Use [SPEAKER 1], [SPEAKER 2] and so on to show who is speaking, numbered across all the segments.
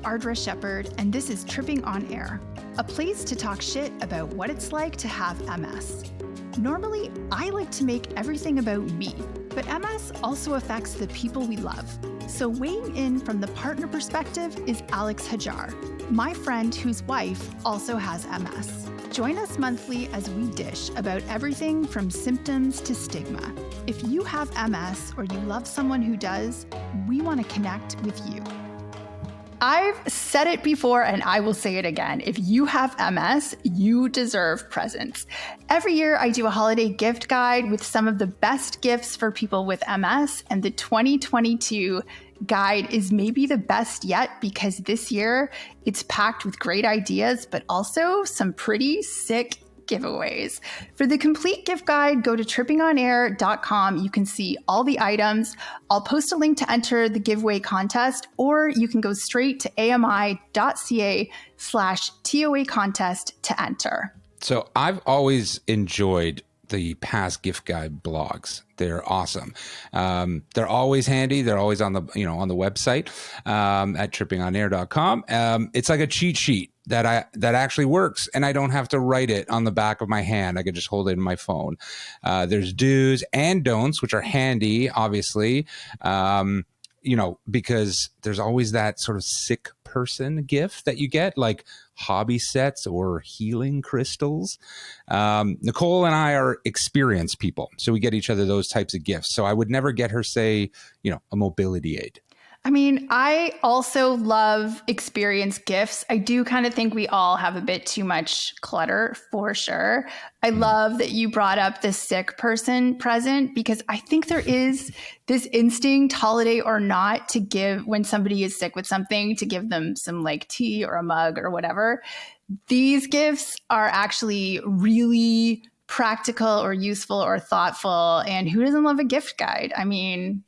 [SPEAKER 1] Ardra Shephard, and this is Tripping on Air, a place to talk shit about what it's like to have MS. Normally, I like to make everything about me, but MS also affects the people we love. So weighing in from the partner perspective is Alex Hajjar, my friend whose wife also has MS. Join us monthly as we dish about everything from symptoms to stigma. If you have MS or you love someone who does, we want to connect with you. I've said it before and I will say it again. If you have MS, you deserve presents. Every year I do a holiday gift guide with some of the best gifts for people with MS, and the 2022 guide is maybe the best yet because this year it's packed with great ideas, but also some pretty sick giveaways. For the complete gift guide, go to trippingonair.com. You can see all the items. I'll post a link to enter the giveaway contest, or you can go straight to ami.ca/TOA contest to enter.
[SPEAKER 2] So I've always enjoyed the past gift guide blogs. They're awesome. They're always handy. They're always on the website at trippingonair.com. It's like a cheat sheet that actually works, and I don't have to write it on the back of my hand. I can just hold it in my phone. There's do's and don'ts, which are handy, obviously, because there's always that sort of sick person gift that you get, like hobby sets or healing crystals. Nicole and I are experienced people, so we get each other those types of gifts. So I would never get her, say, a mobility aid.
[SPEAKER 1] I mean, I also love experience gifts. I do kind of think we all have a bit too much clutter, for sure. I love that you brought up the sick person present, because I think there is this instinct, holiday or not, to give, when somebody is sick with something, to give them some like tea or a mug or whatever. These gifts are actually really practical or useful or thoughtful. And who doesn't love a gift guide? I mean...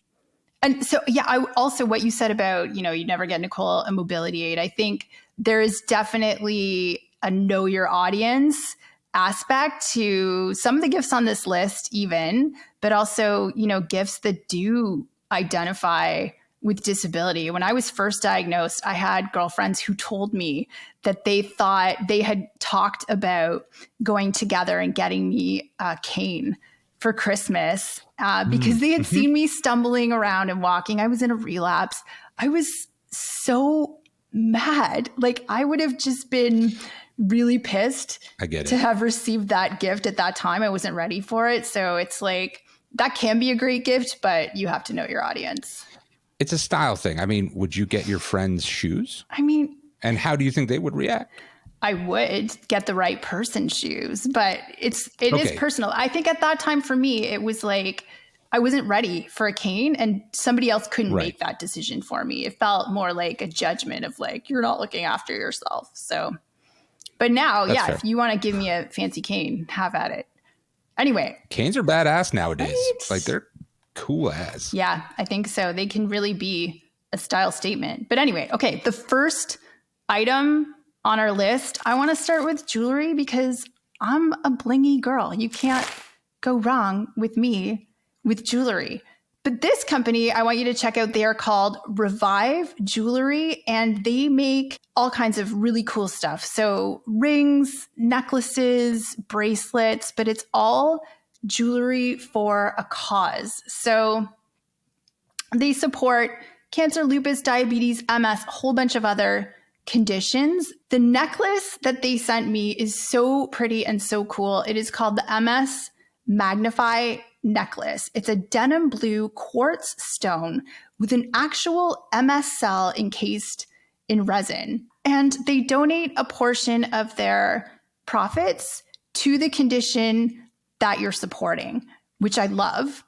[SPEAKER 1] And so, yeah, I also, what you said about, you never get Nicole a mobility aid. I think there is definitely a know your audience aspect to some of the gifts on this list even, but also, gifts that do identify with disability. When I was first diagnosed, I had girlfriends who told me that they thought they had talked about going together and getting me a cane for Christmas because they had seen me stumbling around and walking. I was in a relapse. I was so mad. Like, I would have just been really pissed to have received that gift at that time. I wasn't ready for it. So it's like, that can be a great gift, but you have to know your audience.
[SPEAKER 2] It's a style thing. I mean, would you get your friends shoes? And how do you think they would react?
[SPEAKER 1] I would get the right person shoes, but it is personal. I think at that time for me, it was like, I wasn't ready for a cane and somebody else couldn't make that decision for me. It felt more like a judgment of like, you're not looking after yourself. So, but now, fair. If you want to give me a fancy cane, have at it. Anyway.
[SPEAKER 2] Canes are badass nowadays. Right? Like, they're cool as.
[SPEAKER 1] Yeah, I think so. They can really be a style statement. But anyway, okay. The first item on our list, I want to start with jewelry because I'm a blingy girl. You can't go wrong with me with jewelry. But this company, I want you to check out. They are called Revive Jewelry, and they make all kinds of really cool stuff. So rings, necklaces, bracelets, but it's all jewelry for a cause. So they support cancer, lupus, diabetes, MS, a whole bunch of other conditions. The necklace that they sent me is so pretty and so cool. It is called the MS Magnify necklace. It's a denim blue quartz stone with an actual MS cell encased in resin. And they donate a portion of their profits to the condition that you're supporting, which I love.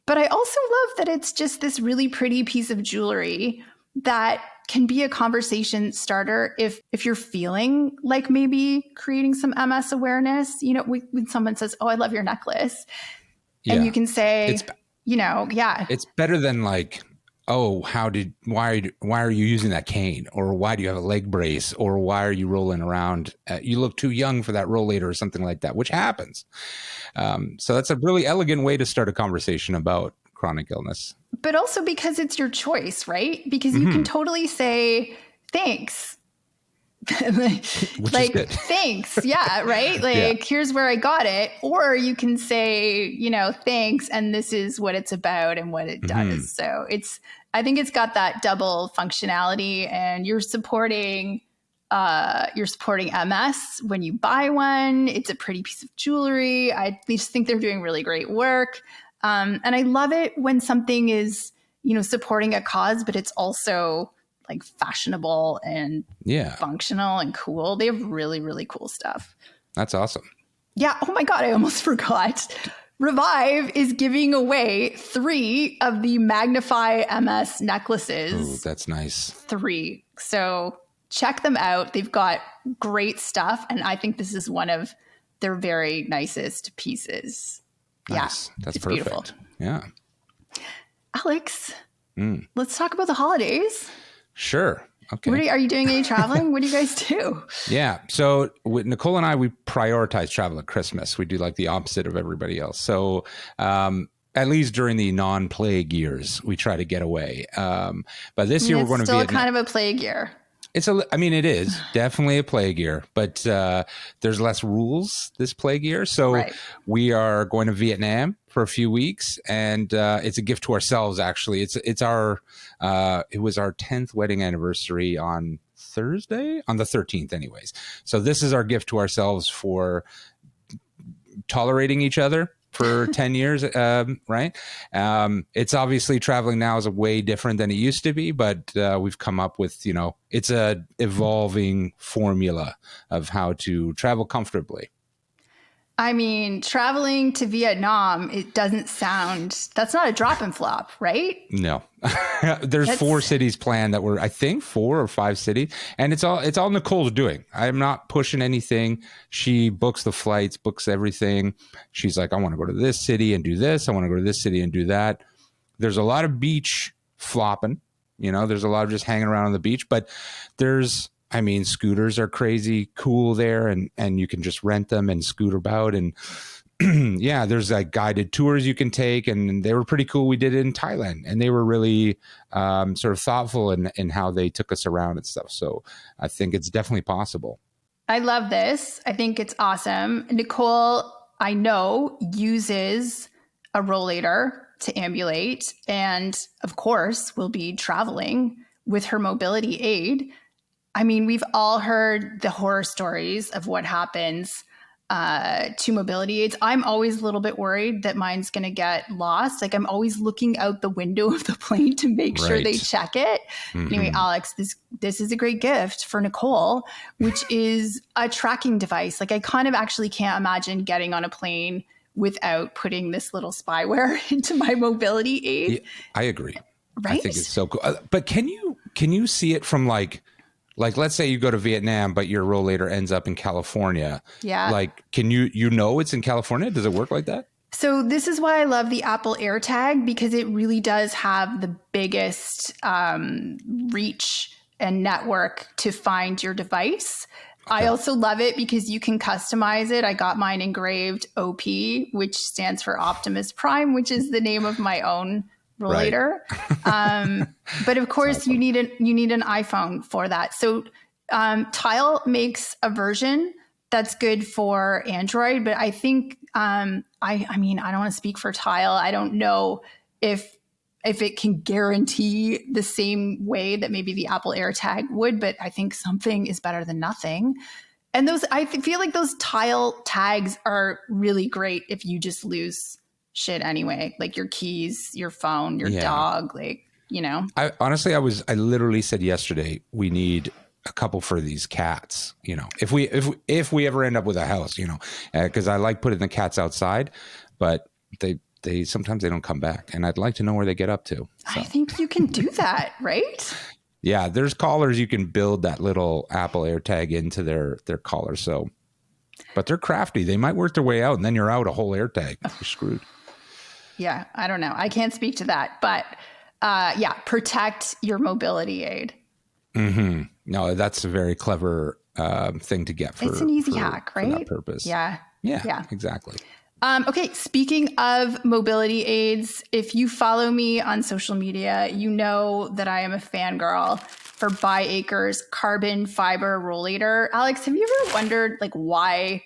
[SPEAKER 1] But I also love that it's just this really pretty piece of jewelry that can be a conversation starter if you're feeling like maybe creating some MS awareness. When someone says, "Oh, I love your necklace," and you can say, it's
[SPEAKER 2] better than like, "Oh, why are you using that cane?" Or "Why do you have a leg brace?" Or "Why are you rolling around? You look too young for that rollator," or something like that, which happens. So that's a really elegant way to start a conversation about chronic illness.
[SPEAKER 1] But also because it's your choice, right? Because you can totally say, thanks.
[SPEAKER 2] Which
[SPEAKER 1] Like,
[SPEAKER 2] is good.
[SPEAKER 1] thanks. Yeah. Right. Like,
[SPEAKER 2] Yeah.
[SPEAKER 1] here's where I got it. Or you can say, thanks. And this is what it's about and what it does. So I think it's got that double functionality, and you're supporting MS when you buy one. It's a pretty piece of jewelry. I just think they're doing really great work. And I love it when something is, supporting a cause, but it's also like fashionable and functional and cool. They have really, really cool stuff.
[SPEAKER 2] That's awesome.
[SPEAKER 1] Yeah. Oh my God. I almost forgot. Revive is giving away 3 of the Magnify MS necklaces.
[SPEAKER 2] Ooh, that's nice.
[SPEAKER 1] 3. So check them out. They've got great stuff. And I think this is one of their very nicest pieces.
[SPEAKER 2] Nice.
[SPEAKER 1] Yeah.
[SPEAKER 2] That's
[SPEAKER 1] it's
[SPEAKER 2] perfect.
[SPEAKER 1] Beautiful.
[SPEAKER 2] Yeah.
[SPEAKER 1] Alex, let's talk about the holidays.
[SPEAKER 2] Sure. Okay.
[SPEAKER 1] Are you doing any traveling? What do you guys do?
[SPEAKER 2] Yeah. So with Nicole and I, we prioritize travel at Christmas. We do like the opposite of everybody else. So at least during the non-plague years, we try to get away. But this year we're going to Vietnam.
[SPEAKER 1] It's still kind of a plague year.
[SPEAKER 2] It is definitely a plague year, but there's less rules this plague year. So we are going to Vietnam for a few weeks, and it's a gift to ourselves. Actually, it was our 10th wedding anniversary on Thursday, on the 13th anyways. So this is our gift to ourselves for tolerating each other for 10 years, right? It's obviously traveling now is way different than it used to be, but we've come up with, it's a evolving formula of how to travel comfortably.
[SPEAKER 1] I mean, traveling to Vietnam, that's not a drop and flop, right?
[SPEAKER 2] No. There's 4 cities planned that were, I think 4 or 5 cities. And it's all Nicole's doing. I'm not pushing anything. She books the flights, books everything. She's like, I want to go to this city and do this. I want to go to this city and do that. There's a lot of beach flopping, there's a lot of just hanging around on the beach, but scooters are crazy cool there, and you can just rent them and scoot about. And yeah, there's like guided tours you can take, and they were pretty cool. We did it in Thailand, and they were really sort of thoughtful in how they took us around and stuff. So I think it's definitely possible.
[SPEAKER 1] I love this. I think it's awesome. Nicole, I know, uses a rollator to ambulate, and of course will be traveling with her mobility aid. I mean, we've all heard the horror stories of what happens to mobility aids. I'm always a little bit worried that mine's going to get lost. Like, I'm always looking out the window of the plane to make sure they check it. Anyway, Alex, this is a great gift for Nicole, which is a tracking device. Like, I kind of actually can't imagine getting on a plane without putting this little spyware into my mobility aid.
[SPEAKER 2] Yeah, I agree.
[SPEAKER 1] Right?
[SPEAKER 2] I think it's so cool. But can you see it from like, let's say you go to Vietnam, but your rollator ends up in California. Yeah. Like, can it's in California? Does it work like that?
[SPEAKER 1] So this is why I love the Apple AirTag, because it really does have the biggest reach and network to find your device. Okay. I also love it because you can customize it. I got mine engraved OP, which stands for Optimus Prime, which is the name of my own rollator. Right. But of course, awesome. you need an iPhone for that. So Tile makes a version that's good for Android, but I think I don't want to speak for Tile. I don't know if it can guarantee the same way that maybe the Apple AirTag would, but I think something is better than nothing. And I feel like those Tile tags are really great if you just lose shit anyway, like your keys, your phone, your dog, I literally said yesterday, we need a couple for these cats, if we ever end up with a house, because I like putting the cats outside, but they sometimes they don't come back, and I'd like to know where they get up to. So. I think you can do that, right?
[SPEAKER 2] Yeah, there's collars you can build that little Apple AirTag into their collar. So, but they're crafty. They might work their way out, and then you're out a whole AirTag. You're screwed.
[SPEAKER 1] Yeah, I don't know. I can't speak to that, but protect your mobility aid.
[SPEAKER 2] Mm-hmm. No, that's a very clever thing to get for.
[SPEAKER 1] It's an easy hack, right?
[SPEAKER 2] For that purpose.
[SPEAKER 1] Yeah,
[SPEAKER 2] exactly.
[SPEAKER 1] Okay, speaking of mobility aids, if you follow me on social media, you know that I am a fangirl for ByAcre's carbon fiber rollator. Alex, have you ever wondered like why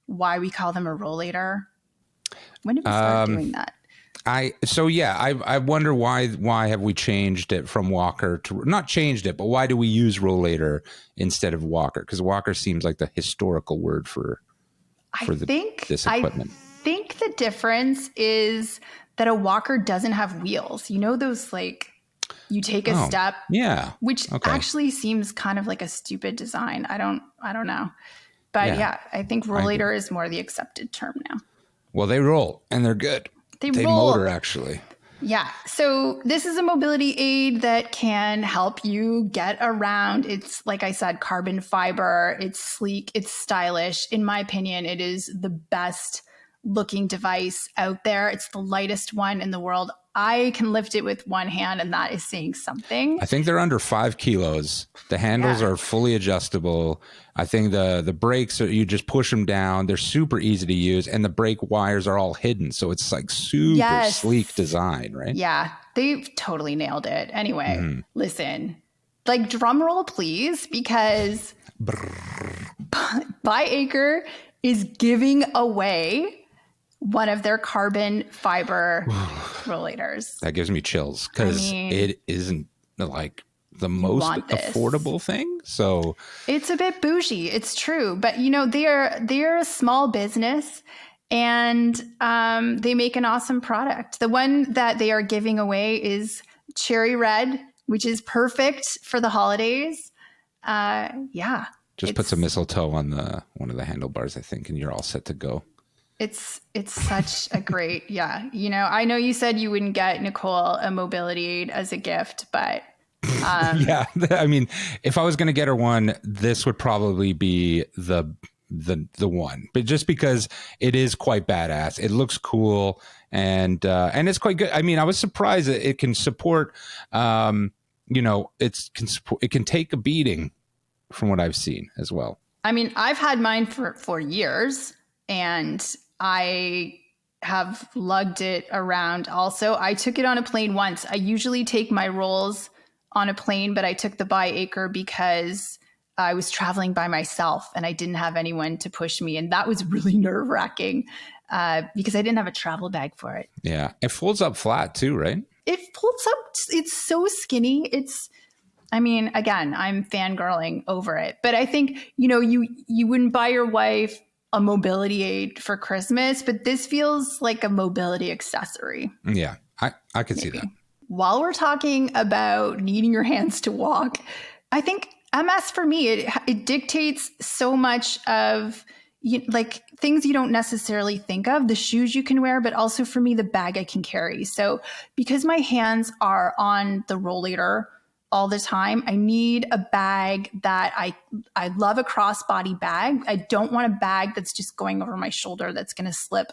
[SPEAKER 1] we call them a rollator? When did we start doing that?
[SPEAKER 2] I wonder why have we changed it from walker to, not changed it, but why do we use rollator instead of walker? Because walker seems like the historical word for this equipment.
[SPEAKER 1] I think the difference is that a walker doesn't have wheels. You know, those like you take a step, which actually seems kind of like a stupid design. I don't know, but I think rollator is more the accepted term now.
[SPEAKER 2] Well, they roll and they're good. They
[SPEAKER 1] roll.
[SPEAKER 2] Motor actually.
[SPEAKER 1] Yeah. So this is a mobility aid that can help you get around. It's, like I said, carbon fiber. It's sleek. It's stylish. In my opinion, it is the best looking device out there. It's the lightest one in the world. I can lift it with one hand, and that is saying something.
[SPEAKER 2] I think they're under 5 kilos. The handles are fully adjustable. I think the brakes you just push them down. They're super easy to use, and the brake wires are all hidden, so it's like super sleek design, right?
[SPEAKER 1] Yeah, they've totally nailed it. Anyway, listen, like drum roll, please, because ByAcre is giving away one of their carbon fiber rollators.
[SPEAKER 2] That gives me chills because it isn't like the most affordable thing. So
[SPEAKER 1] it's a bit bougie. It's true. But, you know, they're a small business and they make an awesome product. The one that they are giving away is cherry red, which is perfect for the holidays.
[SPEAKER 2] Just put some mistletoe on one of the handlebars, I think, and you're all set to go.
[SPEAKER 1] It's such a great, you know, I know you said you wouldn't get Nicole a mobility aid as a gift, but
[SPEAKER 2] I mean, if I was going to get her one, this would probably be the one, but just because it is quite badass, it looks cool and it's quite good. I mean, I was surprised that it can support, you know, it can take a beating from what I've seen as well.
[SPEAKER 1] I mean, I've had mine for years and I have lugged it around also. I took it on a plane once. I usually take my rolls on a plane, but I took the ByAcre because I was traveling by myself and I didn't have anyone to push me. And that was really nerve-wracking because I didn't have a travel bag for it.
[SPEAKER 2] Yeah. It folds up flat too, right?
[SPEAKER 1] It folds up. It's so skinny. I mean, again, I'm fangirling over it. But I think, you know, you wouldn't buy your wife a mobility aid for Christmas, but this feels like a mobility accessory.
[SPEAKER 2] Yeah, I could see that.
[SPEAKER 1] While we're talking about needing your hands to walk, I think MS for me, it dictates so much of like things you don't necessarily think of, the shoes you can wear, but also for me, the bag I can carry. So because my hands are on the rollator all the time, I need a bag that I love a crossbody bag. I don't want a bag that's just going over my shoulder that's going to slip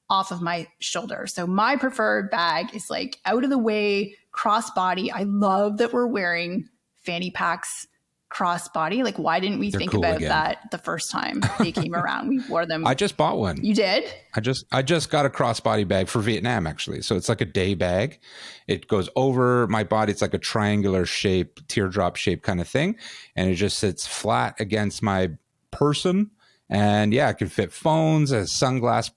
[SPEAKER 1] off of my shoulder. So my preferred bag is like out of the way crossbody. I love that we're wearing fanny packs crossbody. Like, why didn't we think about that the first time they came around? We wore them.
[SPEAKER 2] I just bought one.
[SPEAKER 1] You did?
[SPEAKER 2] I just got a crossbody bag for Vietnam, actually. So it's like a day bag. It goes over my body. It's like a triangular shape, teardrop shape kind of thing. And it just sits flat against my person. And yeah, it can fit phones, a sunglass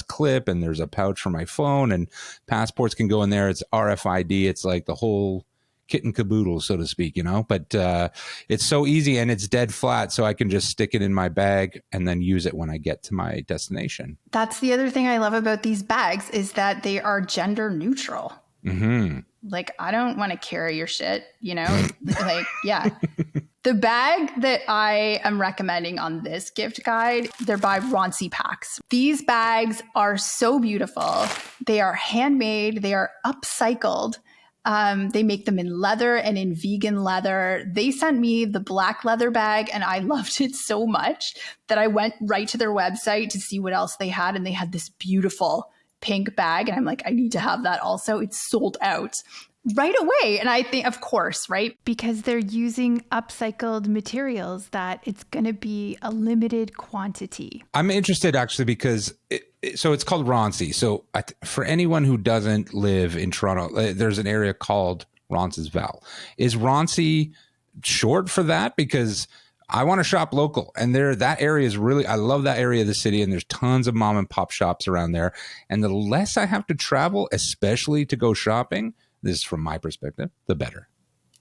[SPEAKER 2] clip, and there's a pouch for my phone, and passports can go in there. It's RFID. It's like the whole kit and caboodle, so to speak, you know, but it's so easy and it's dead flat. So I can just stick it in my bag and then use it when I get to my destination.
[SPEAKER 1] That's the other thing I love about these bags is that they are gender neutral.
[SPEAKER 2] Mm-hmm.
[SPEAKER 1] Like, I don't want to carry your shit, you know, like, yeah. The bag that I am recommending on this gift guide, they're by Roncy Packs. These bags are so beautiful. They are handmade. They are upcycled. They make them in leather and in vegan leather. They sent me the black leather bag and I loved it so much that I went right to their website to see what else they had. And they had this beautiful pink bag. And I'm like, I need to have that also. It's sold out right away. And I think, of course, right? Because they're using upcycled materials that it's going to be a limited quantity.
[SPEAKER 2] I'm interested actually because so it's called Roncy. So for anyone who doesn't live in Toronto, there's an area called Roncesvalles. Is Roncy short for that? Because I want to shop local, and that area is really, I love that area of the city, and there's tons of mom and pop shops around there. And the less I have to travel, especially to go shopping, this is from my perspective, the better.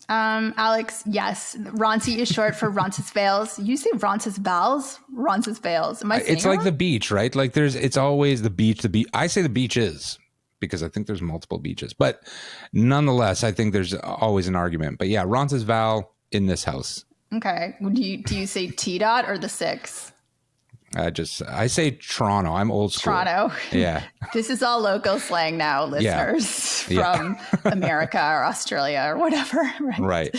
[SPEAKER 1] Alex, yes. Roncy is short for Roncesvalles. You say Roncesvalles? Roncesvalles. Am I saying
[SPEAKER 2] it's like the beach, right? Like it's always the beach. I say the beach is, because I think there's multiple beaches. But nonetheless, I think there's always an argument. But yeah, Roncesvalles in this house.
[SPEAKER 1] Okay. Do you say T-dot or the 6?
[SPEAKER 2] I say Toronto. I'm old school.
[SPEAKER 1] Toronto.
[SPEAKER 2] Yeah.
[SPEAKER 1] This is all local slang now, listeners from America or Australia or whatever. Right.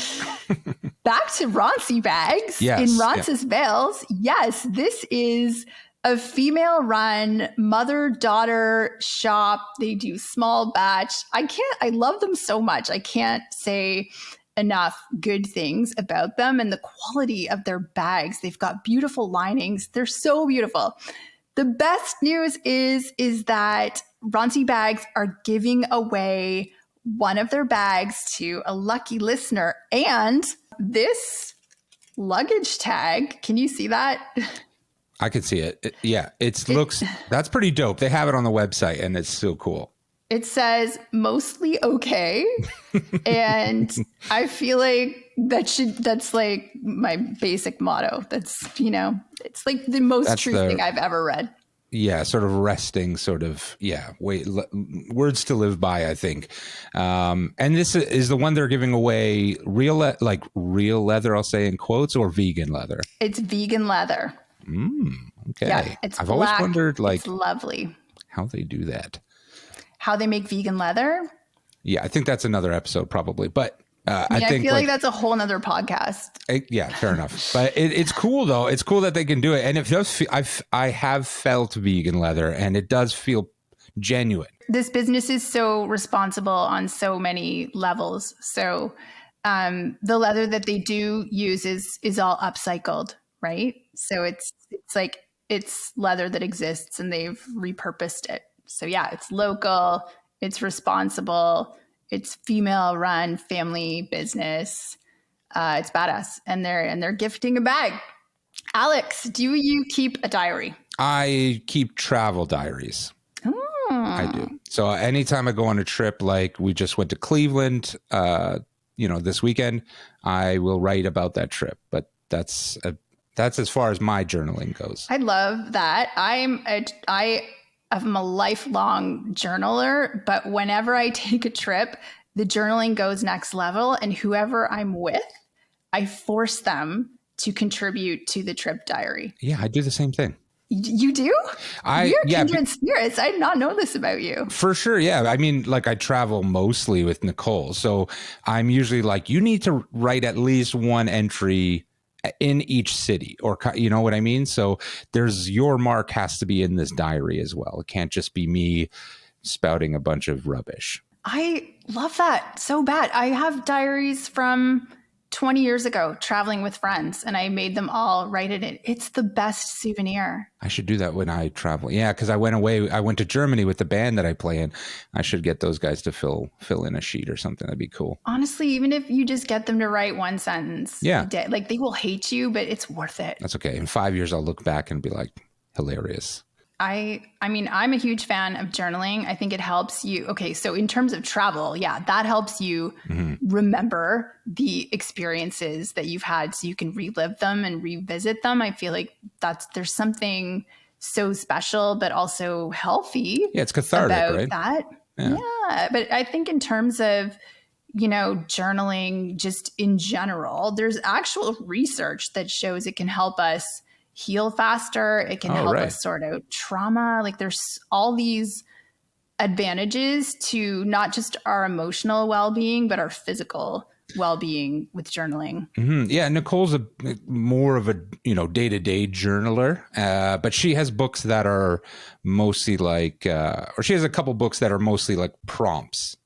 [SPEAKER 1] Back to Roncy bags in Roncesvalles. Yes, this is a female-run mother-daughter shop. They do small batch. I love them so much. I can't say enough good things about them and the quality of their bags. They've got beautiful linings. They're so beautiful. The best news is that Roncy Bags are giving away one of their bags to a lucky listener. And this luggage tag, can you see that?
[SPEAKER 2] I can see it. That's pretty dope. They have it on the website and it's so cool.
[SPEAKER 1] It says mostly okay. And I feel like that's like my basic motto. That's, it's like the most true thing I've ever read.
[SPEAKER 2] Yeah. Sort of resting, words to live by, I think. And this is the one they're giving away real leather, I'll say in quotes, or vegan leather.
[SPEAKER 1] It's vegan leather.
[SPEAKER 2] Okay.
[SPEAKER 1] Yeah, it's
[SPEAKER 2] I've
[SPEAKER 1] black.
[SPEAKER 2] always wondered
[SPEAKER 1] it's lovely.
[SPEAKER 2] How they do that.
[SPEAKER 1] How they make vegan leather? Yeah,
[SPEAKER 2] I think that's another episode probably. But
[SPEAKER 1] I feel like that's a whole nother podcast.
[SPEAKER 2] Fair enough. But it's cool though. It's cool that they can do it. And it does I have felt vegan leather and it does feel genuine.
[SPEAKER 1] This business is so responsible on so many levels. So the leather that they do use is all upcycled, right? So it's like it's leather that exists and they've repurposed it. So yeah, it's local, it's responsible, it's female-run family business. It's badass, and they're gifting a bag. Alex, do you keep a diary?
[SPEAKER 2] I keep travel diaries. I do. So anytime I go on a trip, like we just went to Cleveland, this weekend, I will write about that trip. But that's as far as my journaling goes.
[SPEAKER 1] I love that. I'm a lifelong journaler, but whenever I take a trip, the journaling goes next level, and whoever I'm with, I force them to contribute to the trip diary.
[SPEAKER 2] Yeah, I do the same thing.
[SPEAKER 1] You do? You're kindred spirits. I did not know this about you.
[SPEAKER 2] For sure, yeah. I mean, like I travel mostly with Nicole, so I'm usually like, you need to write at least one entry in each city, or you know what I mean? So your mark has to be in this diary as well. It can't just be me spouting a bunch of rubbish.
[SPEAKER 1] I love that so bad. I have diaries from 20 years ago traveling with friends, and I made them all write it in. It's the best souvenir. I
[SPEAKER 2] should do that when I travel. Yeah, because I went to Germany with the band that I play in. I should get those guys to fill in a sheet or something. That'd be cool.
[SPEAKER 1] Honestly, even if you just get them to write one sentence a day, like they will hate you, but it's worth it.
[SPEAKER 2] That's okay. In 5 years, I'll look back and be like, hilarious.
[SPEAKER 1] I mean, I'm a huge fan of journaling. I think it helps you. Okay, so in terms of travel, that helps you remember the experiences that you've had so you can relive them and revisit them. I feel like there's something so special, but also healthy.
[SPEAKER 2] Yeah, it's cathartic,
[SPEAKER 1] about
[SPEAKER 2] right?
[SPEAKER 1] That. Yeah, but I think in terms of, journaling just in general, there's actual research that shows it can help us heal faster. It can help us sort out trauma. Like there's all these advantages to not just our emotional well-being, but our physical well-being with journaling.
[SPEAKER 2] Mm-hmm. Yeah. Nicole's more of a, day-to-day journaler, but she has books that are mostly like, or she has a couple books that are mostly like prompts.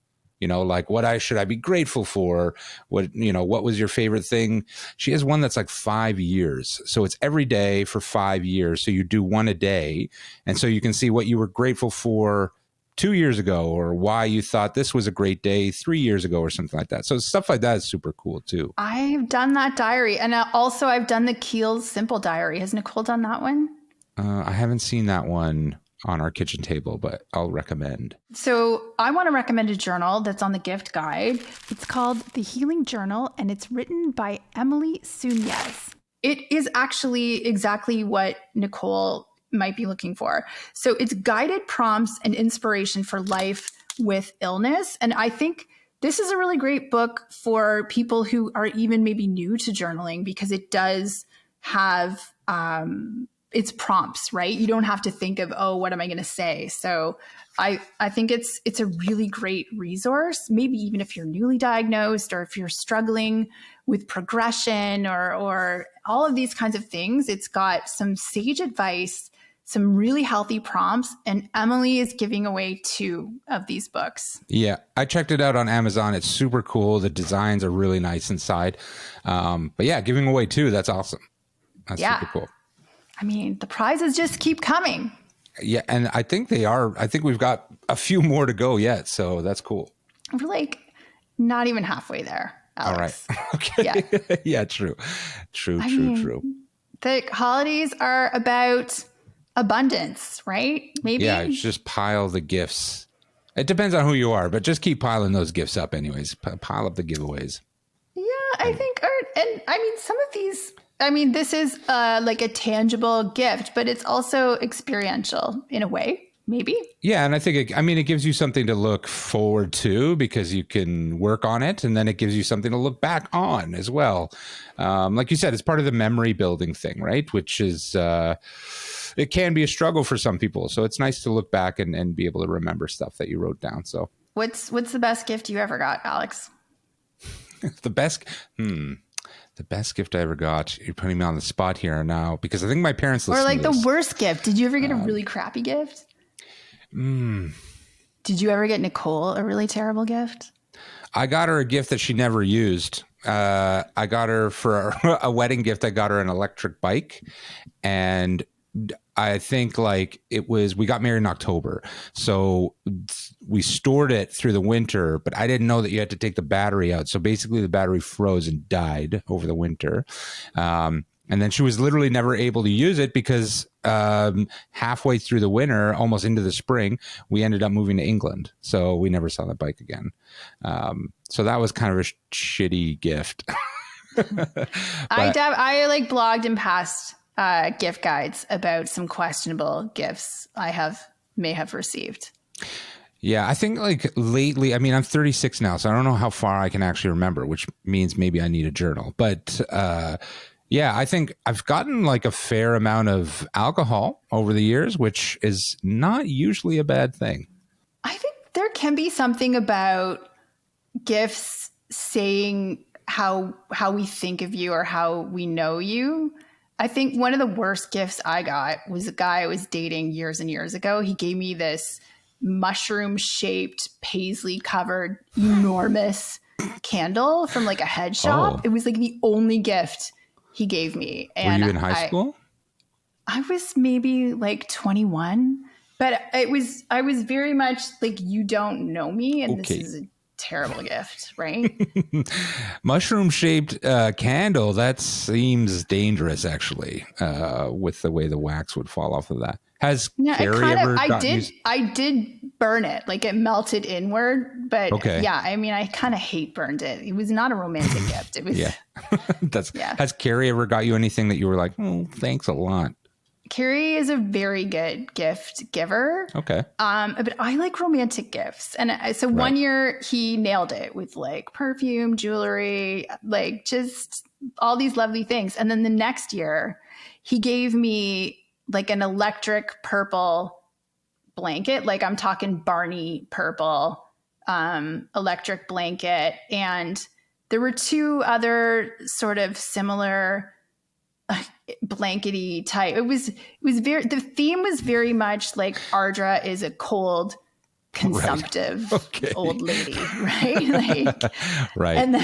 [SPEAKER 2] like should I be grateful for? What was your favorite thing? She has one that's like 5 years. So it's every day for 5 years. So you do one a day. And so you can see what you were grateful for 2 years ago, or why you thought this was a great day 3 years ago, or something like that. So stuff like that is super cool too.
[SPEAKER 1] I've done that diary. And also I've done the Keel's Simple Diary. Has Nicole done that one?
[SPEAKER 2] I haven't seen that one on our kitchen table, but I'll recommend.
[SPEAKER 1] So I want to recommend a journal that's on the gift guide. It's called The Healing Journal, and it's written by Emily Sunez. It is actually exactly what Nicole might be looking for. So it's guided prompts and inspiration for life with illness. And I think this is a really great book for people who are even maybe new to journaling, because it does have it's prompts, right? You don't have to think of, oh, what am I going to say? So I think it's a really great resource, maybe even if you're newly diagnosed or if you're struggling with progression or all of these kinds of things. It's got some sage advice, some really healthy prompts, and Emily is giving away 2 of these books.
[SPEAKER 2] Yeah, I checked it out on Amazon. It's super cool. The designs are really nice inside. But yeah, giving away 2, that's awesome. That's super cool.
[SPEAKER 1] I mean, the prizes just keep coming.
[SPEAKER 2] Yeah, and I think we've got a few more to go yet, so that's cool.
[SPEAKER 1] We're like not even halfway there, Alex.
[SPEAKER 2] All right. Okay.
[SPEAKER 1] Yeah,
[SPEAKER 2] yeah, true. True.
[SPEAKER 1] The holidays are about abundance, right? Maybe.
[SPEAKER 2] Yeah, just pile the gifts. It depends on who you are, but just keep piling those gifts up anyways. Pile up the giveaways.
[SPEAKER 1] Yeah, I think, and I mean, some of these, this is like a tangible gift, but it's also experiential in a way, maybe. Yeah,
[SPEAKER 2] and I think, it gives you something to look forward to because you can work on it, and then it gives you something to look back on as well. Like you said, it's part of the memory building thing, right? Which is, it can be a struggle for some people. So it's nice to look back and be able to remember stuff that you wrote down. So
[SPEAKER 1] what's the best gift you ever got, Alex?
[SPEAKER 2] The best gift I ever got. You're putting me on the spot here now because I think my parents listen
[SPEAKER 1] to this. Or like the
[SPEAKER 2] this.
[SPEAKER 1] worst gift. Did you ever get a really crappy gift? Did you ever get Nicole a really terrible gift?
[SPEAKER 2] I got her a gift that she never used. I got her for a wedding gift. I got her an electric bike, and I think we got married in October. So we stored it through the winter, but I didn't know that you had to take the battery out. So basically the battery froze and died over the winter. And then she was literally never able to use it because halfway through the winter, almost into the spring, we ended up moving to England. So we never saw that bike again. So that was kind of a shitty gift.
[SPEAKER 1] I blogged and passed gift guides about some questionable gifts I may have received.
[SPEAKER 2] Yeah, I think lately, I'm 36 now, so I don't know how far I can actually remember, which means maybe I need a journal. But yeah, I think I've gotten a fair amount of alcohol over the years, which is not usually a bad thing.
[SPEAKER 1] I think there can be something about gifts saying how we think of you or how we know you. I think one of the worst gifts I got was a guy I was dating years and years ago. He gave me this mushroom-shaped, paisley-covered, enormous candle from a head shop. Oh. It was the only gift he gave me. And
[SPEAKER 2] were you in high school?
[SPEAKER 1] I was maybe 21, but I was very much you don't know me, and
[SPEAKER 2] okay.
[SPEAKER 1] This is a terrible gift, right?
[SPEAKER 2] Mushroom-shaped candle, that seems dangerous actually, with the way the wax would fall off of that. Has Carrie ever
[SPEAKER 1] I did burn it, it melted inward, but
[SPEAKER 2] okay.
[SPEAKER 1] Yeah, I kind of hate burned it. It was not a romantic gift. It was
[SPEAKER 2] Has Carrie ever got you anything that you were like, oh, thanks a lot?
[SPEAKER 1] Carrie is a very good gift giver.
[SPEAKER 2] Okay.
[SPEAKER 1] But I like romantic gifts. And so one year he nailed it with perfume, jewelry, just all these lovely things. And then the next year he gave me an electric purple blanket. I'm talking Barney purple, electric blanket. And there were 2 other sort of similar blankety type. The theme was very much Ardra is a cold consumptive
[SPEAKER 2] Okay.
[SPEAKER 1] old lady, right? Like,
[SPEAKER 2] Right.
[SPEAKER 1] and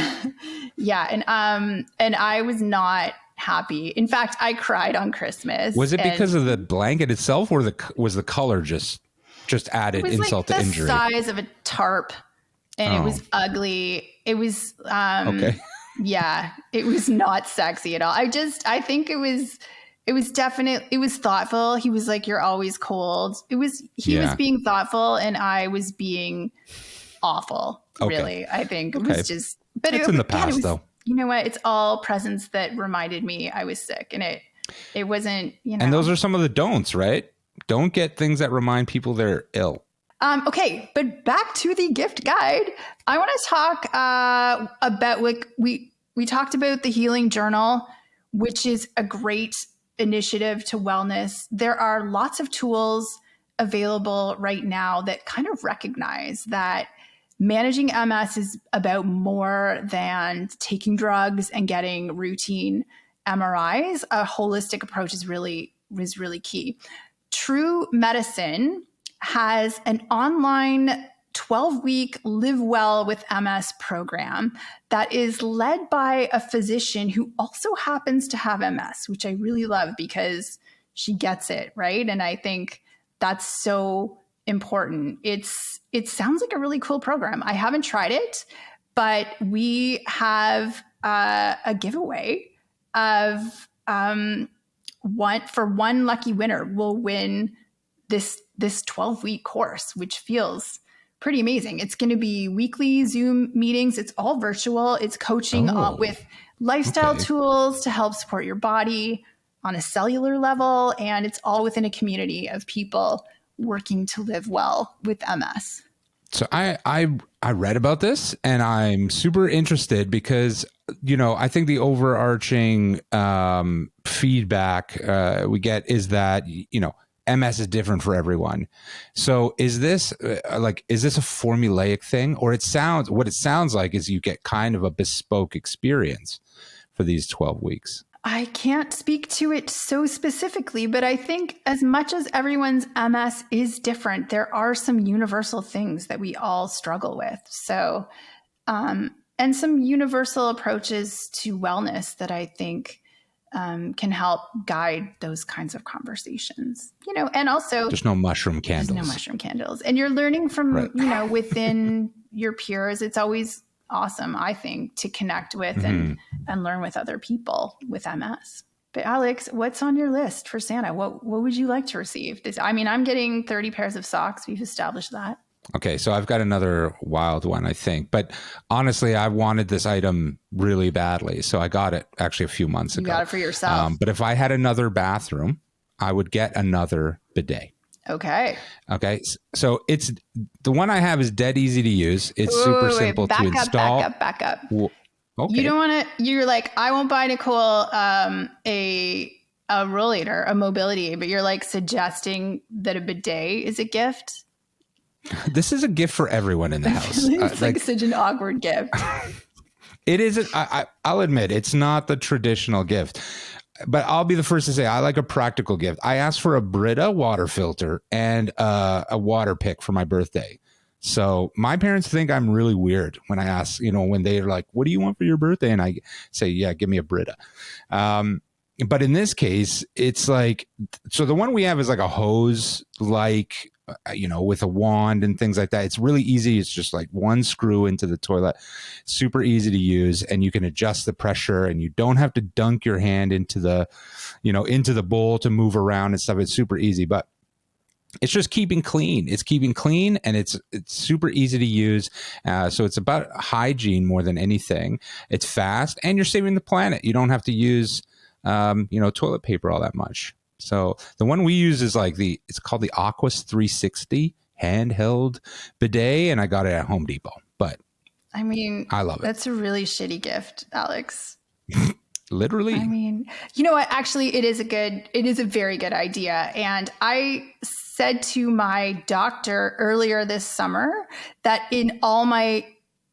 [SPEAKER 1] and I was not happy. In fact, I cried on Christmas.
[SPEAKER 2] Was it because of the blanket itself, or was the color just added
[SPEAKER 1] it was
[SPEAKER 2] insult
[SPEAKER 1] like
[SPEAKER 2] to
[SPEAKER 1] the
[SPEAKER 2] injury?
[SPEAKER 1] size of a tarp, and it was ugly. It was
[SPEAKER 2] Okay.
[SPEAKER 1] yeah, it was not sexy at all. I think it was definitely, it was thoughtful. He was like, "You're always cold." He was being thoughtful, and I was being awful.
[SPEAKER 2] Okay.
[SPEAKER 1] Really, I think it was just. But
[SPEAKER 2] it's in the past, though.
[SPEAKER 1] You know what? It's all presents that reminded me I was sick, and it wasn't.
[SPEAKER 2] And those are some of the don'ts, right? Don't get things that remind people they're ill.
[SPEAKER 1] Okay, but back to the gift guide. I want to talk about, like, we talked about the healing journal, which is a great initiative to wellness. There are lots of tools available right now that kind of recognize that managing MS is about more than taking drugs and getting routine MRIs. A holistic approach is really key. True Medicine has an online 12-week Live Well with MS program that is led by a physician who also happens to have MS, which I really love because she gets it, right? And I think that's so important. It sounds like a really cool program. I haven't tried it, but we have a giveaway of one lucky winner will win this 12-week course, which feels pretty amazing. It's going to be weekly Zoom meetings. It's all virtual. It's coaching with lifestyle tools to help support your body on a cellular level. And it's all within a community of people working to live well with MS.
[SPEAKER 2] So I read about this, and I'm super interested because, I think the overarching feedback we get is that, MS is different for everyone. So is this a formulaic thing, or what it sounds like is you get kind of a bespoke experience for these 12 weeks?
[SPEAKER 1] I can't speak to it so specifically, but I think as much as everyone's MS is different, there are some universal things that we all struggle with. So, and some universal approaches to wellness that I think can help guide those kinds of conversations, and also
[SPEAKER 2] there's no mushroom candles.
[SPEAKER 1] There's no mushroom candles. And you're learning from, within your peers. It's always awesome, I think, to connect with and learn with other people with MS. But Alex, what's on your list for Santa? What would you like to receive? I'm getting 30 pairs of socks. We've established that.
[SPEAKER 2] Okay, so I've got another wild one, I think. But honestly, I wanted this item really badly. So I got it actually a few months ago.
[SPEAKER 1] You got it for yourself.
[SPEAKER 2] But if I had another bathroom, I would get another bidet.
[SPEAKER 1] Okay.
[SPEAKER 2] So it's the one I have is dead easy to use. It's super simple to install.
[SPEAKER 1] Back up.
[SPEAKER 2] Okay.
[SPEAKER 1] You don't want to, you're like, I won't buy Nicole a rollator, a mobility aid, but you're like suggesting that a bidet is a gift.
[SPEAKER 2] This is a gift for everyone in the house.
[SPEAKER 1] It's like such an awkward gift.
[SPEAKER 2] It isn't. I'll admit it's not the traditional gift, but I'll be the first to say I like a practical gift. I asked for a Brita water filter and a water pick for my birthday. So my parents think I'm really weird when I ask, when they're like, "What do you want for your birthday?" And I say, "Yeah, give me a Brita." But in this case, it's like, so the one we have is like a hose, like, with a wand and things like that. It's really easy. It's just like one screw into the toilet, super easy to use. And you can adjust the pressure, and you don't have to dunk your hand into the bowl to move around and stuff. It's super easy, but it's just keeping clean. It's keeping clean, and it's super easy to use. So it's about hygiene more than anything. It's fast, and you're saving the planet. You don't have to use, toilet paper all that much. So the one we use is it's called the Aquas 360 handheld bidet, and I got it at Home Depot. But I love it.
[SPEAKER 1] That's a really shitty gift, Alex.
[SPEAKER 2] Literally.
[SPEAKER 1] You know what? Actually, it is a very good idea. And I said to my doctor earlier this summer that in all my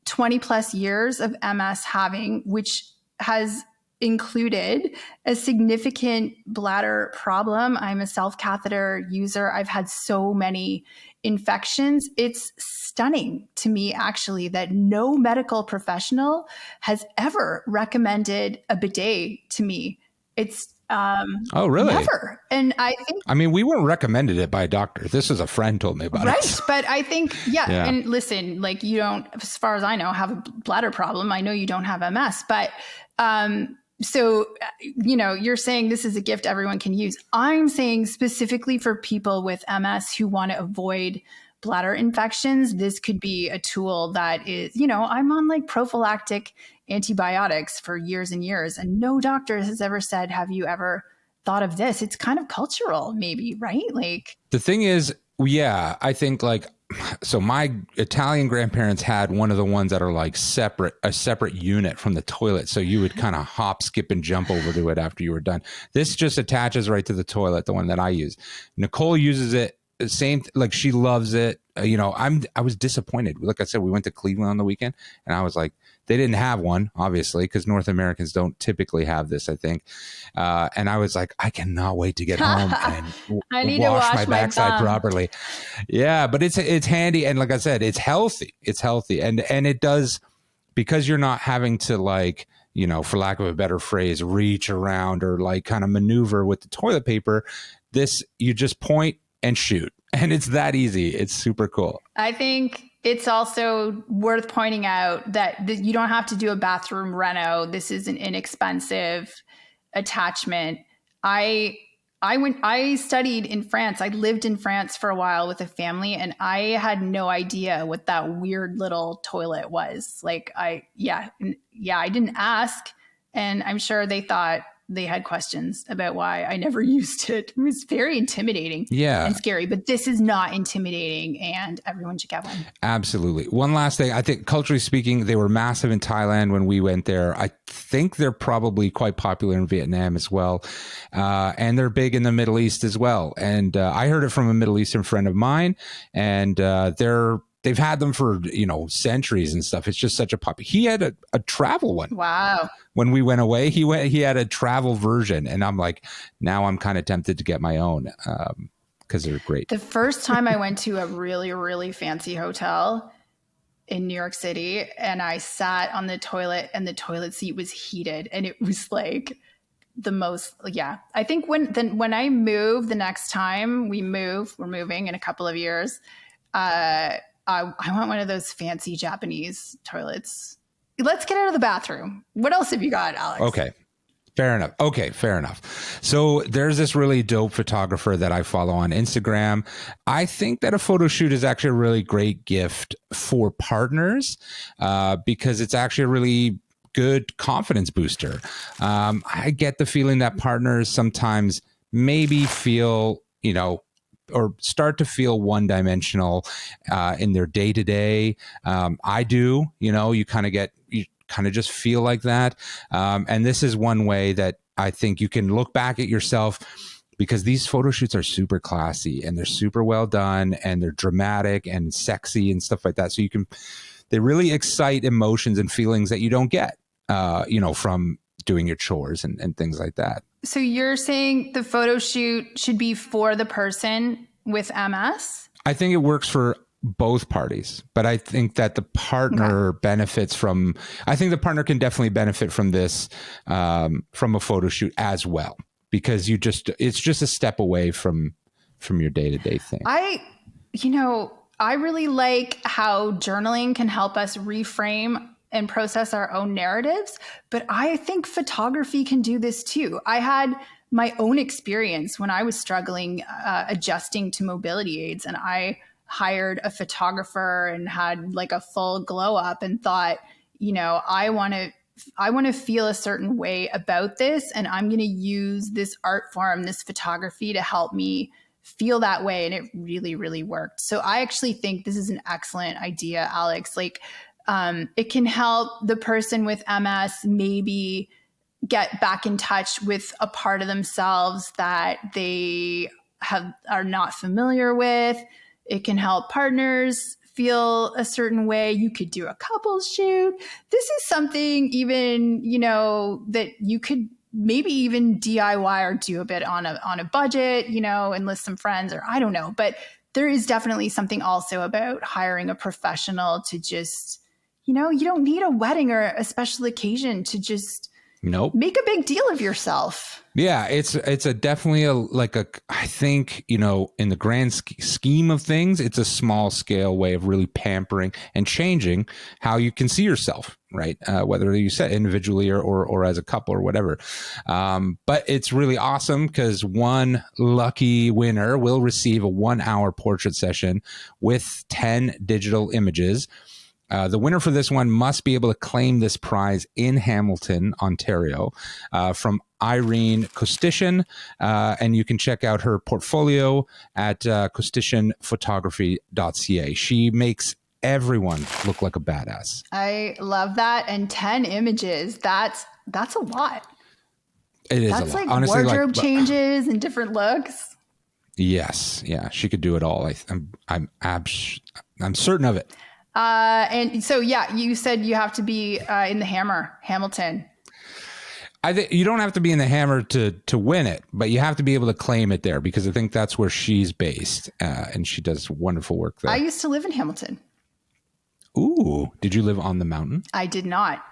[SPEAKER 1] 20 plus years of MS having, which has included a significant bladder problem. I'm a self-catheter user. I've had so many infections. It's stunning to me, actually, that no medical professional has ever recommended a bidet to me. It's
[SPEAKER 2] Oh, really?
[SPEAKER 1] never. And I think,
[SPEAKER 2] I mean, we weren't recommended it by a doctor. This is a friend told me about it.
[SPEAKER 1] right. But I think, yeah. And listen, like, you don't, as far as I know, have a bladder problem. I know you don't have MS, but so, you're saying this is a gift everyone can use. I'm saying specifically for people with MS who want to avoid bladder infections, this could be a tool that is, I'm on like prophylactic antibiotics for years and years, and no doctor has ever said, have you ever thought of this? It's kind of cultural, maybe, right? Like,
[SPEAKER 2] the thing is, yeah, I think like, so my Italian grandparents had one of the ones that are like a separate unit from the toilet. So you would kind of hop, skip, and jump over to it after you were done. This just attaches right to the toilet, the one that I use. Nicole uses it. Same, like she loves it. I was disappointed. Like I said, we went to Cleveland on the weekend, and I was like, they didn't have one, obviously, because North Americans don't typically have this, I think. And I was like, I cannot wait to get home and
[SPEAKER 1] I need to wash
[SPEAKER 2] my backside
[SPEAKER 1] bum
[SPEAKER 2] properly. Yeah, but it's handy, and like I said, it's healthy. It's healthy, and it does, because you're not having to, like, for lack of a better phrase, reach around or like kind of maneuver with the toilet paper. This, you just point and shoot. And it's that easy. It's super cool.
[SPEAKER 1] I think it's also worth pointing out that you don't have to do a bathroom reno. This is an inexpensive attachment. I studied in France. I lived in France for a while with a family, and I had no idea what that weird little toilet was. Like, I didn't ask, and I'm sure they thought they had questions about why I never used it. It was very intimidating and scary, but this is not intimidating, and everyone should get one.
[SPEAKER 2] Absolutely. One last thing. I think culturally speaking, they were massive in Thailand when we went there. I think they're probably quite popular in Vietnam as well. And they're big in the Middle East as well. And I heard it from a Middle Eastern friend of mine, and they've had them for, centuries and stuff. It's just such a popular. He had a travel one.
[SPEAKER 1] Wow.
[SPEAKER 2] When we went away, he had a travel version, and I'm like, now I'm kind of tempted to get my own because they're great.
[SPEAKER 1] The first time I went to a really, really fancy hotel in New York City, and I sat on the toilet, and the toilet seat was heated, and it was like the most, I think when I move, the next time we're moving in a couple of years, I want one of those fancy Japanese toilets. Let's get out of the bathroom. What else have you got, Alex?
[SPEAKER 2] Okay. Fair enough. So there's this really dope photographer that I follow on Instagram. I think that a photo shoot is actually a really great gift for partners because it's actually a really good confidence booster. I get the feeling that partners sometimes maybe feel, or start to feel one-dimensional in their day-to-day. I do, you kind of just feel like that. And this is one way that I think you can look back at yourself, because these photo shoots are super classy and they're super well done and they're dramatic and sexy and stuff like that. So they really excite emotions and feelings that you don't get, from doing your chores and things like that.
[SPEAKER 1] So you're saying the photo shoot should be for the person with MS?
[SPEAKER 2] I think it works for both parties, but I think that the partner benefits from, I think the partner can definitely benefit from this, from a photo shoot as well, because it's just a step away from your day-to-day thing. I
[SPEAKER 1] really like how journaling can help us reframe and process our own narratives, but I think photography can do this too. I had my own experience when I was struggling adjusting to mobility aids, and I hired a photographer and had like a full glow up and thought, I want to feel a certain way about this, and I'm going to use this art form, this photography, to help me feel that way. And it really, really worked. So I actually think this is an excellent idea, Alex. Like, it can help the person with MS maybe get back in touch with a part of themselves that they are not familiar with. It can help partners feel a certain way. You could do a couples shoot. This is something even, that you could maybe even DIY or do a bit on a budget, enlist some friends, or I don't know. But there is definitely something also about hiring a professional to just, you don't need a wedding or a special occasion to just make a big deal of yourself.
[SPEAKER 2] Yeah, it's definitely I think, in the grand scheme of things, it's a small scale way of really pampering and changing how you can see yourself, right? Whether you said individually or as a couple or whatever. But it's really awesome because one lucky winner will receive a 1-hour portrait session with 10 digital images. The winner for this one must be able to claim this prize in Hamilton, Ontario, from Irene Kostishin, and you can check out her portfolio at kostishinphotography.ca. She makes everyone look like a badass.
[SPEAKER 1] I love that. And 10 images, that's a lot.
[SPEAKER 2] It is
[SPEAKER 1] that's
[SPEAKER 2] a lot.
[SPEAKER 1] Like
[SPEAKER 2] honestly,
[SPEAKER 1] wardrobe changes and different looks.
[SPEAKER 2] Yes. Yeah, she could do it all. I'm certain of it.
[SPEAKER 1] And so, you said you have to be in the Hamilton.
[SPEAKER 2] I think you don't have to be in the Hammer to win it, but you have to be able to claim it there because I think that's where she's based, and she does wonderful work there.
[SPEAKER 1] I used to live in Hamilton.
[SPEAKER 2] Ooh, did you live on the mountain?
[SPEAKER 1] I did not.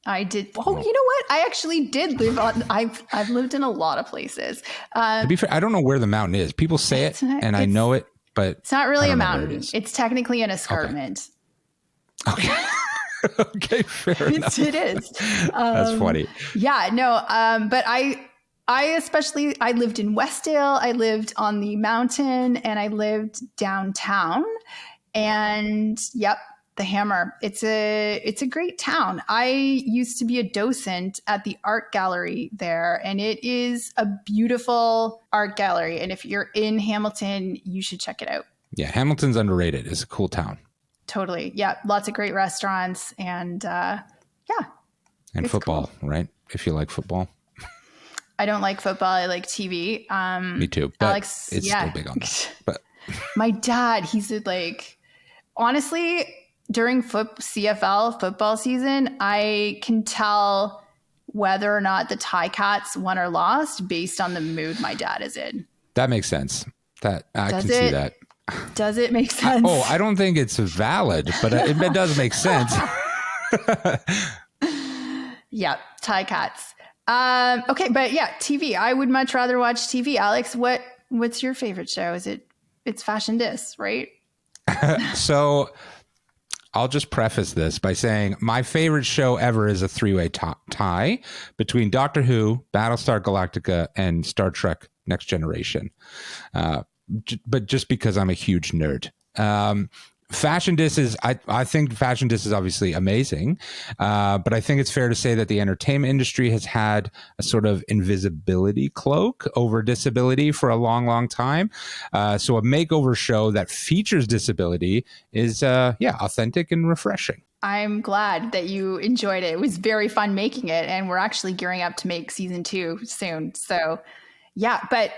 [SPEAKER 1] I did. Oh, you know what? I actually did live on. I've lived in a lot of places.
[SPEAKER 2] To be fair, I don't know where the mountain is. People say it, and I know it, but
[SPEAKER 1] it's not really a mountain. It's technically an escarpment.
[SPEAKER 2] Okay. Okay, fair enough.
[SPEAKER 1] It is.
[SPEAKER 2] That's funny.
[SPEAKER 1] Yeah, no. But I lived in Westdale. I lived on the mountain, and I lived downtown. And the Hammer. It's a great town. I used to be a docent at the art gallery there, and it is a beautiful art gallery. And if you're in Hamilton, you should check it out.
[SPEAKER 2] Yeah, Hamilton's underrated. It's a cool town.
[SPEAKER 1] Totally. Yeah. Lots of great restaurants and
[SPEAKER 2] And football, cool. Right? If you like football.
[SPEAKER 1] I don't like football. I like TV.
[SPEAKER 2] Me too. But
[SPEAKER 1] Alex,
[SPEAKER 2] it's still big on that. But
[SPEAKER 1] my dad, he's honestly, during CFL football season, I can tell whether or not the Ticats won or lost based on the mood my dad is in.
[SPEAKER 2] That makes sense. I can see that.
[SPEAKER 1] Does it make sense?
[SPEAKER 2] I don't think it's valid, but it does make sense.
[SPEAKER 1] Yeah, Ticats. Okay, but TV. I would much rather watch TV. Alex, what's your favorite show? It's Fashion Dis, right?
[SPEAKER 2] So I'll just preface this by saying my favorite show ever is a 3-way tie between Doctor Who, Battlestar Galactica, and Star Trek Next Generation. But just because I'm a huge nerd. Fashion Dis is, I think Fashion Dis is obviously amazing, but I think it's fair to say that the entertainment industry has had a sort of invisibility cloak over disability for a long, long time. So a makeover show that features disability is, authentic and refreshing.
[SPEAKER 1] I'm glad that you enjoyed it. It was very fun making it, and we're actually gearing up to make season 2 soon. So, but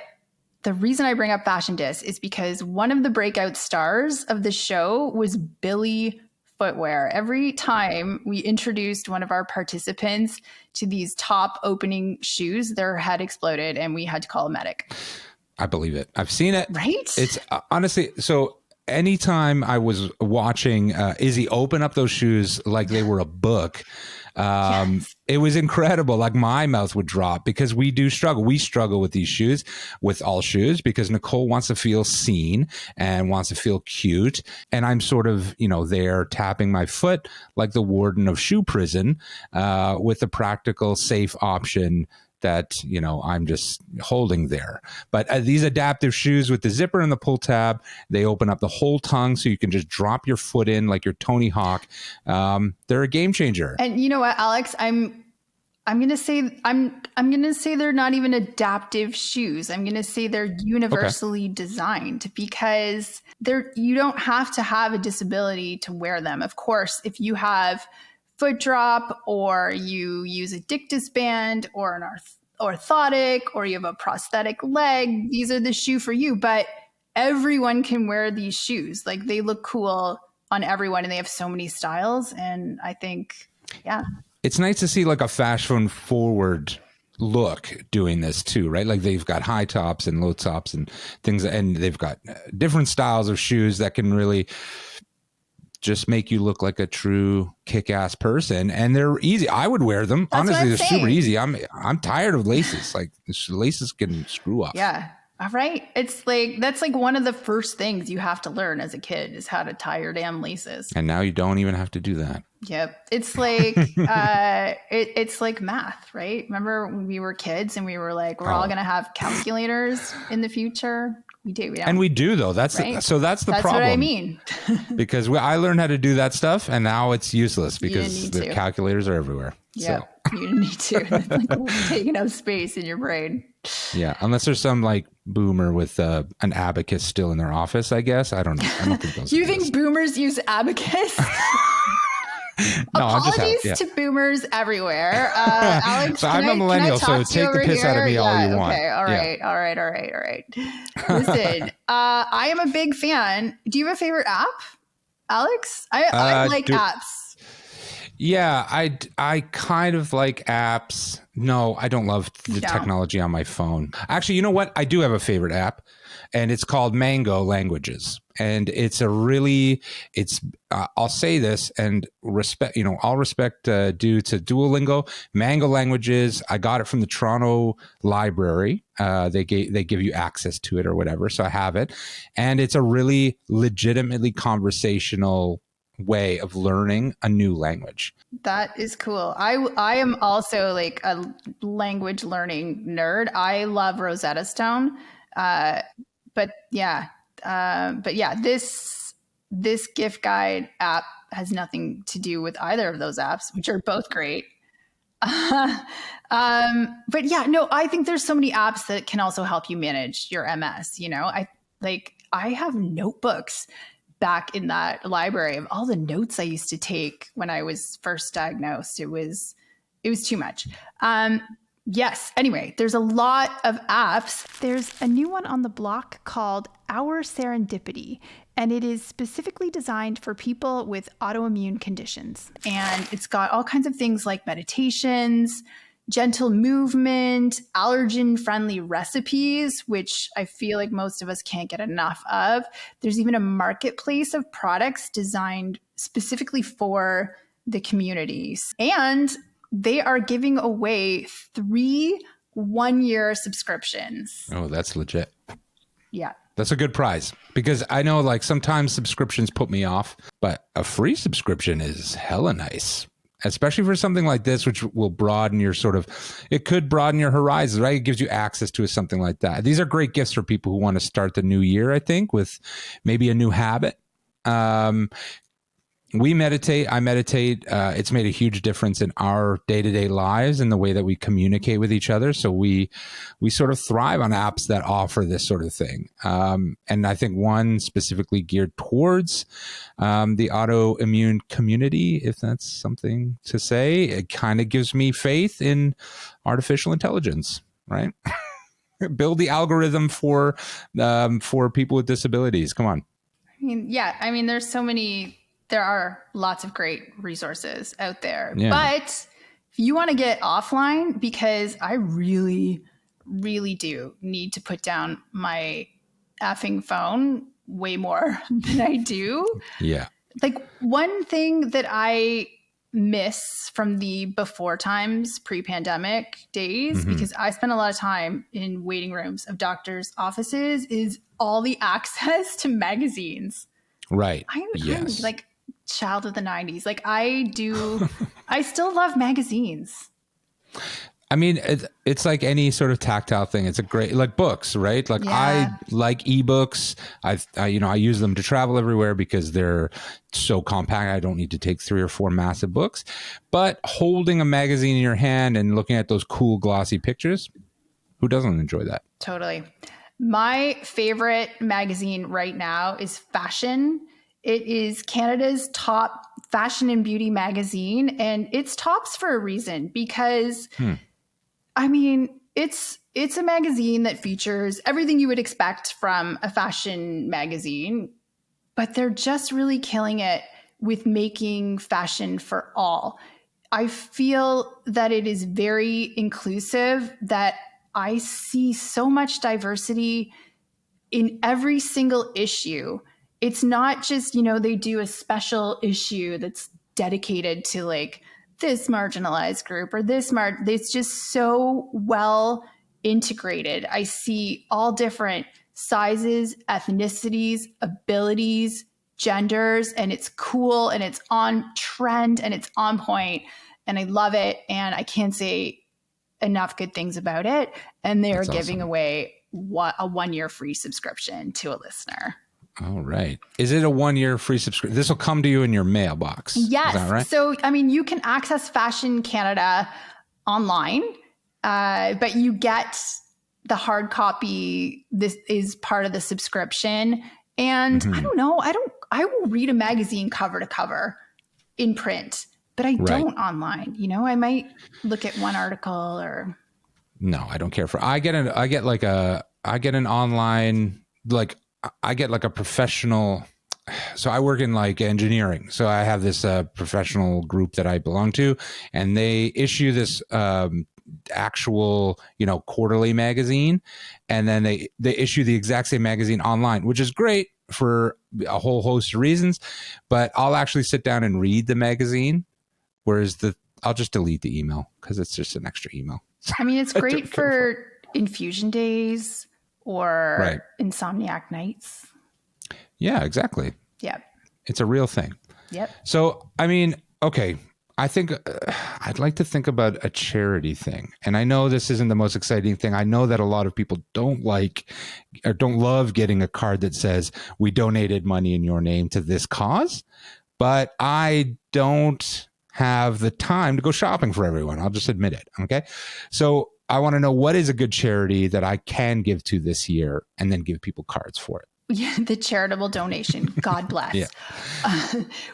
[SPEAKER 1] the reason I bring up Fashion Dis is because one of the breakout stars of the show was Billy Footwear. Every time we introduced one of our participants to these top opening shoes, their head exploded and we had to call a medic.
[SPEAKER 2] I believe it. I've seen it.
[SPEAKER 1] Right?
[SPEAKER 2] It's honestly, so anytime I was watching Izzy open up those shoes like they were a book, yes. It was incredible. Like my mouth would drop because we do struggle. We struggle with these shoes, with all shoes, because Nicole wants to feel seen and wants to feel cute. And I'm sort of, there tapping my foot like the warden of shoe prison with a practical, safe option that, I'm just holding there. But these adaptive shoes with the zipper and the pull tab, they open up the whole tongue so you can just drop your foot in like you're Tony Hawk. They're a game changer.
[SPEAKER 1] And you know what, Alex, I'm going to say they're not even adaptive shoes. I'm going to say they're universally designed because you don't have to have a disability to wear them. Of course, if you have foot drop or you use a Dictus band or an orthotic or you have a prosthetic leg, these are the shoe for you. But everyone can wear these shoes. Like they look cool on everyone, and they have so many styles. And I think, yeah.
[SPEAKER 2] It's nice to see like a fashion forward look doing this too, right? Like they've got high tops and low tops and things, and they've got different styles of shoes that can really just make you look like a true kick-ass person, and they're easy. I would wear them.
[SPEAKER 1] That's
[SPEAKER 2] honestly, they're
[SPEAKER 1] saying.
[SPEAKER 2] super easy. I'm tired of laces. Like laces can screw up.
[SPEAKER 1] Yeah. All right. It's like, that's like one of the first things you have to learn as a kid is how to tie your damn laces.
[SPEAKER 2] And now you don't even have to do that.
[SPEAKER 1] Yep. It's like, it's like math, right? Remember when we were kids and we were like, we're all going to have calculators in the future. We do.
[SPEAKER 2] And we do though. That's
[SPEAKER 1] right?
[SPEAKER 2] That's the problem.
[SPEAKER 1] That's what I mean.
[SPEAKER 2] Because I learned how to do that stuff, and now it's useless because the
[SPEAKER 1] to.
[SPEAKER 2] calculators are everywhere.
[SPEAKER 1] Yeah,
[SPEAKER 2] so.
[SPEAKER 1] you need to. It's like taking up space in your brain.
[SPEAKER 2] Yeah, unless there's some like boomer with an abacus still in their office, I guess. I don't know. I don't think those.
[SPEAKER 1] You think boomers use abacus?
[SPEAKER 2] No,
[SPEAKER 1] apologies to boomers everywhere. Alex,
[SPEAKER 2] so I'm a millennial, so take the piss out of me all you want.
[SPEAKER 1] Okay, all right. Listen, I am a big fan. Do you have a favorite app, Alex? I like apps.
[SPEAKER 2] Yeah, I kind of like apps. No, I don't love the technology on my phone. Actually, you know what? I do have a favorite app, and it's called Mango Languages. And it's I'll say this and respect, all respect due to Duolingo. Mango Languages, I got it from the Toronto Library. They give you access to it or whatever. So I have it. And it's a really legitimately conversational way of learning a new language.
[SPEAKER 1] That is cool. I am also like a language learning nerd. I love Rosetta Stone. But yeah, this gift guide app has nothing to do with either of those apps, which are both great. But yeah, no, I think there's so many apps that can also help you manage your MS. I have notebooks back in that library of all the notes I used to take when I was first diagnosed. It was too much. Yes. Anyway, there's a lot of apps. There's a new one on the block called Our Serendipity, and it is specifically designed for people with autoimmune conditions. And it's got all kinds of things like meditations, gentle movement, allergen-friendly recipes, which I feel like most of us can't get enough of. There's even a marketplace of products designed specifically for the communities. And they are giving away 3 one-year subscriptions.
[SPEAKER 2] Oh, that's legit.
[SPEAKER 1] Yeah.
[SPEAKER 2] That's a good prize, because I know like sometimes subscriptions put me off, but a free subscription is hella nice, especially for something like this, which will broaden your it could broaden your horizons, right? It gives you access to something like that. These are great gifts for people who want to start the new year, I think, with maybe a new habit. I meditate. It's made a huge difference in our day-to-day lives and the way that we communicate with each other. So we sort of thrive on apps that offer this sort of thing. And I think one specifically geared towards the autoimmune community, if that's something to say, it kind of gives me faith in artificial intelligence, right? Build the algorithm for people with disabilities. Come on.
[SPEAKER 1] There are lots of great resources out there.
[SPEAKER 2] Yeah.
[SPEAKER 1] But if you want to get offline, because I really, really do need to put down my effing phone way more than I do.
[SPEAKER 2] Yeah.
[SPEAKER 1] Like one thing that I miss from the before times, pre-pandemic days, because I spent a lot of time in waiting rooms of doctors' offices, is all the access to magazines.
[SPEAKER 2] Right.
[SPEAKER 1] I'm like child of the 90s. Like I still love magazines.
[SPEAKER 2] I mean, it's like any sort of tactile thing. It's a great, like books, right? Like I like ebooks. I use them to travel everywhere because they're so compact. I don't need to take 3 or 4 massive books, but holding a magazine in your hand and looking at those cool glossy pictures, who doesn't enjoy that?
[SPEAKER 1] Totally. My favorite magazine right now is Fashion. It is Canada's top fashion and beauty magazine, and it's tops for a reason because, I mean, it's a magazine that features everything you would expect from a fashion magazine, but they're just really killing it with making fashion for all. I feel that it is very inclusive, that I see so much diversity in every single issue. It's not just, they do a special issue that's dedicated to like this marginalized group or it's just so well integrated. I see all different sizes, ethnicities, abilities, genders, and it's cool and it's on trend and it's on point, and I love it, and I can't say enough good things about it. And they're giving away a 1-year free subscription to a listener.
[SPEAKER 2] All right. Is it a 1-year free subscription? This will come to you in your mailbox.
[SPEAKER 1] Yes.
[SPEAKER 2] Is that right?
[SPEAKER 1] So, you can access Fashion Canada online, but you get the hard copy. This is part of the subscription. And I don't know, I will read a magazine cover to cover in print, but I don't online. I might look at one article or.
[SPEAKER 2] No, I don't care for. I get an online, like I get like a professional. So I work in like engineering. So I have this professional group that I belong to, and they issue this actual, quarterly magazine, and then they issue the exact same magazine online, which is great for a whole host of reasons. But I'll actually sit down and read the magazine, whereas I'll just delete the email because it's just an extra email.
[SPEAKER 1] It's great for infusion days or insomniac nights.
[SPEAKER 2] Yeah, exactly.
[SPEAKER 1] Yep.
[SPEAKER 2] It's a real thing.
[SPEAKER 1] Yep.
[SPEAKER 2] So, okay. I think I'd like to think about a charity thing. And I know this isn't the most exciting thing. I know that a lot of people don't like or don't love getting a card that says we donated money in your name to this cause, but I don't have the time to go shopping for everyone. I'll just admit it. Okay. So I want to know, what is a good charity that I can give to this year and then give people cards for it?
[SPEAKER 1] Yeah, the charitable donation. God bless.
[SPEAKER 2] Yeah.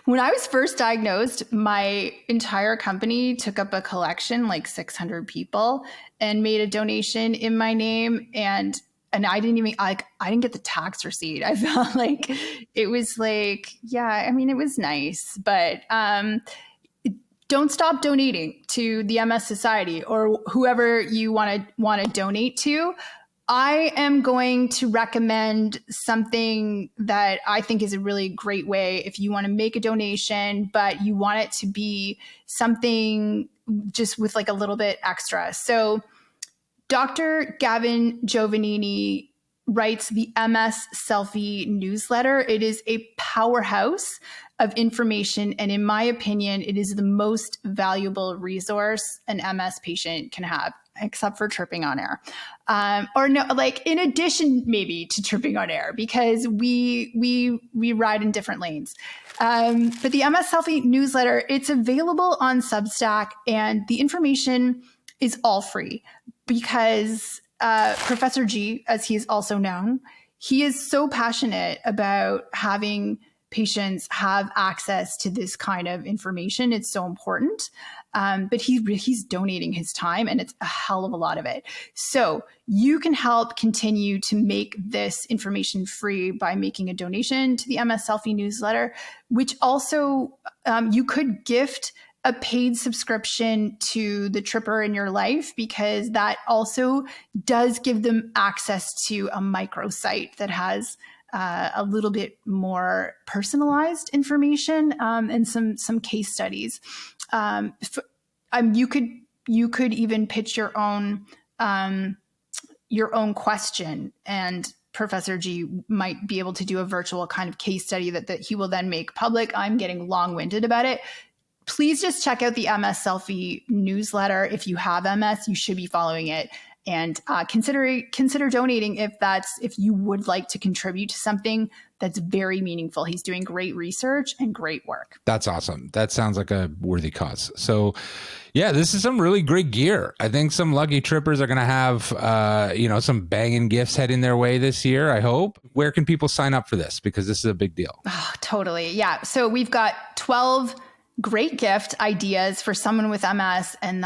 [SPEAKER 1] When I was first diagnosed, my entire company took up a collection, like 600 people, and made a donation in my name. And I didn't even I didn't get the tax receipt. I felt like it was like, it was nice, but don't stop donating to the MS Society or whoever you want to donate to. I am going to recommend something that I think is a really great way if you want to make a donation, but you want it to be something just with like a little bit extra. So Dr. Gavin Giovannini writes the MS Selfie newsletter. It is a powerhouse of information, and in my opinion, it is the most valuable resource an MS patient can have, except for tripping on air. Or no, like in addition maybe to tripping on air, because we ride in different lanes. But the MS Selfie newsletter, it's available on Substack, and the information is all free because Professor G, as he is also known, he is so passionate about having patients have access to this kind of information. It's so important. But he's donating his time, and it's a hell of a lot of it. So you can help continue to make this information free by making a donation to the MS Selfie newsletter, which also you could gift a paid subscription to the Tripper in your life, because that also does give them access to a microsite that has a little bit more personalized information and some case studies. You could even pitch your own question, and Professor G might be able to do a virtual kind of case study that he will then make public. I'm getting long-winded about it. Please just check out the MS Selfie newsletter. If you have MS, you should be following it. And consider donating if you would like to contribute to something that's very meaningful. He's doing great research and great work.
[SPEAKER 2] That's awesome. That sounds like a worthy cause. So, yeah, this is some really great gear. I think some lucky trippers are going to have, some banging gifts heading their way this year, I hope. Where can people sign up for this? Because this is a big deal.
[SPEAKER 1] Oh, totally. Yeah. So we've got 12 great gift ideas for someone with MS, and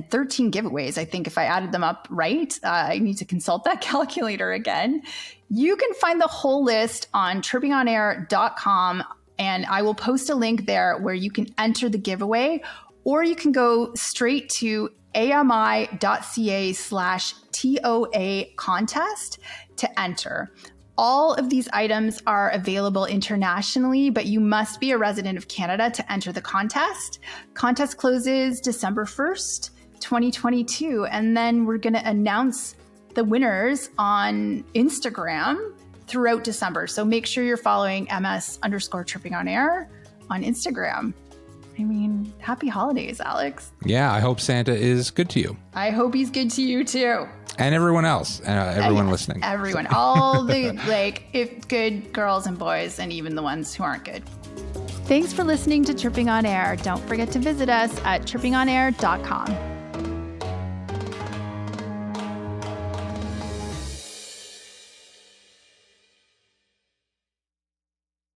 [SPEAKER 1] 13 giveaways. I think if I added them up right, I need to consult that calculator again. You can find the whole list on trippingonair.com, and I will post a link there where you can enter the giveaway, or you can go straight to ami.ca/TOA contest to enter. All of these items are available internationally, but you must be a resident of Canada to enter the contest. Contest closes December 1st, 2022, and then we're going to announce the winners on Instagram throughout December. So make sure you're following MS_trippingonair on Instagram. I mean, happy holidays, Alex.
[SPEAKER 2] Yeah, I hope Santa is good to you.
[SPEAKER 1] I hope he's good to you too.
[SPEAKER 2] And everyone else, everyone listening.
[SPEAKER 1] Everyone, all the if good girls and boys, and even the ones who aren't good. Thanks for listening to Tripping on Air. Don't forget to visit us at trippingonair.com.